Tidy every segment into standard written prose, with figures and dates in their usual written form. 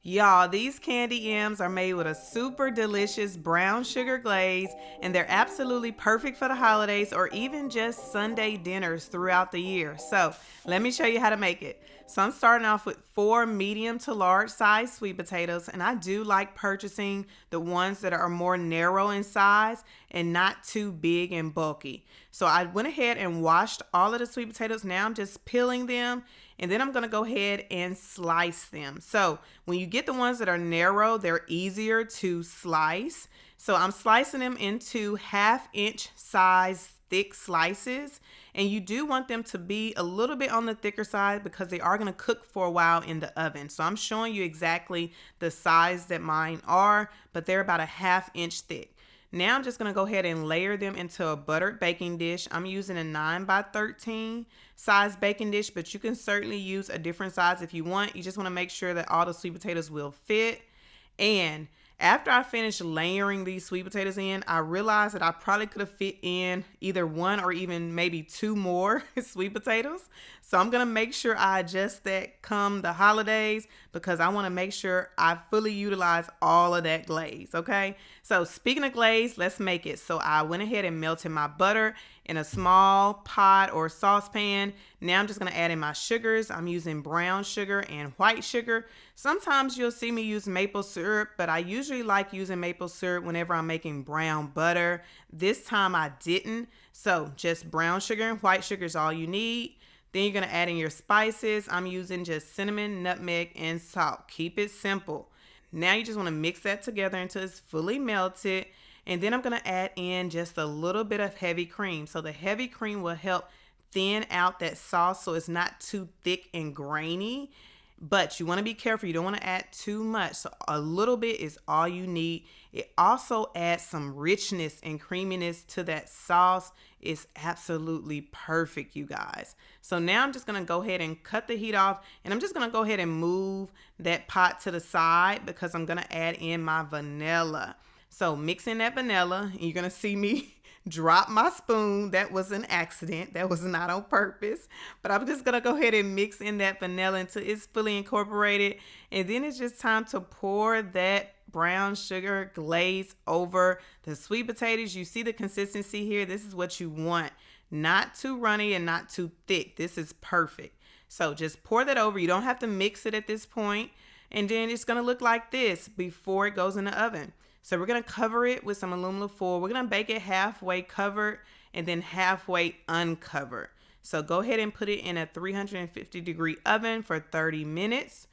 Y'all, these candy yams are made with a super delicious brown sugar glaze, and they're absolutely perfect for the holidays or even just Sunday dinners throughout the year. So let me show you how to make it. So I'm starting off with 4 medium to large size sweet potatoes, and I do like purchasing the ones that are more narrow in size and not too big and bulky. So I went ahead and washed all of the sweet potatoes. Now I'm just peeling them, and then I'm going to go ahead and slice them. So when you get the ones that are narrow, they're easier to slice. So I'm slicing them into 1/2 inch size thick slices, and you do want them to be a little bit on the thicker side because they are going to cook for a while in the oven. So I'm showing you exactly the size that mine are, but they're about 1/2 inch thick. Now I'm just going to go ahead and layer them into a buttered baking dish. I'm using a 9 by 13 size baking dish, but you can certainly use a different size if you want. You just want to make sure that all the sweet potatoes will fit. And after I finished layering these sweet potatoes in, I realized that I probably could have fit in either 1 or even maybe 2 more sweet potatoes. So I'm going to make sure I adjust that come the holidays because I want to make sure I fully utilize all of that glaze, okay? So speaking of glaze, let's make it. So I went ahead and melted my butter in a small pot or saucepan. Now I'm just going to add in my sugars. I'm using brown sugar and white sugar. Sometimes you'll see me use maple syrup, but I usually like using maple syrup whenever I'm making brown butter. This time I didn't. So just brown sugar and white sugar is all you need. Then you're going to add in your spices. I'm using just cinnamon, nutmeg, and salt. Keep it simple. Now you just want to mix that together until it's fully melted. And then I'm going to add in just a little bit of heavy cream. So the heavy cream will help thin out that sauce so it's not too thick and grainy. But you want to be careful. You don't want to add too much. So a little bit is all you need. It also adds some richness and creaminess to that sauce. It's absolutely perfect, you guys. So now I'm just going to go ahead and cut the heat off, and I'm just going to go ahead and move that pot to the side because I'm going to add in my vanilla. So mix in that vanilla, and you're going to see me drop my spoon. That was an accident. That was not on purpose. But I'm just going to go ahead and mix in that vanilla until it's fully incorporated. And then it's just time to pour that brown sugar glaze over the sweet potatoes. You see the consistency here? This is what you want. Not too runny and not too thick. This is perfect. So just pour that over. You don't have to mix it at this point. And then it's going to look like this before it goes in the oven. So we're going to cover it with some aluminum foil. We're going to bake it halfway covered and then halfway uncovered. So go ahead and put it in a 350-degree oven for 30 minutes.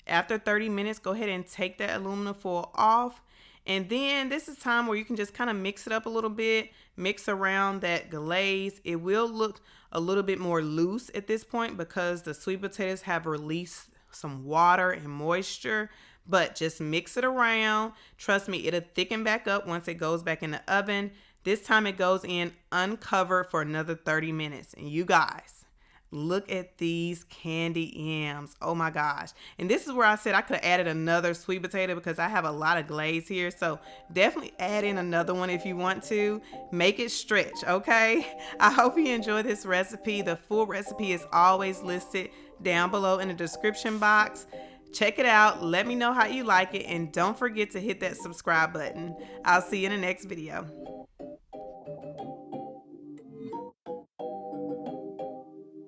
After 30 minutes, go ahead and take that aluminum foil off. And then this is time where you can just kind of mix it up a little bit, mix around that glaze. It will look a little bit more loose at this point because the sweet potatoes have released some water and moisture. But just mix it around. Trust me, it'll thicken back up once it goes back in the oven. This time it goes in uncovered for another 30 minutes. And you guys, look at these candy yams. Oh my gosh. And this is where I said I could have added another sweet potato because I have a lot of glaze here. So definitely add in another one if you want to. Make it stretch, okay? I hope you enjoy this recipe. The full recipe is always listed down below in the description box. Check it out. Let me know how you like it. And don't forget to hit that subscribe button. I'll see you in the next video.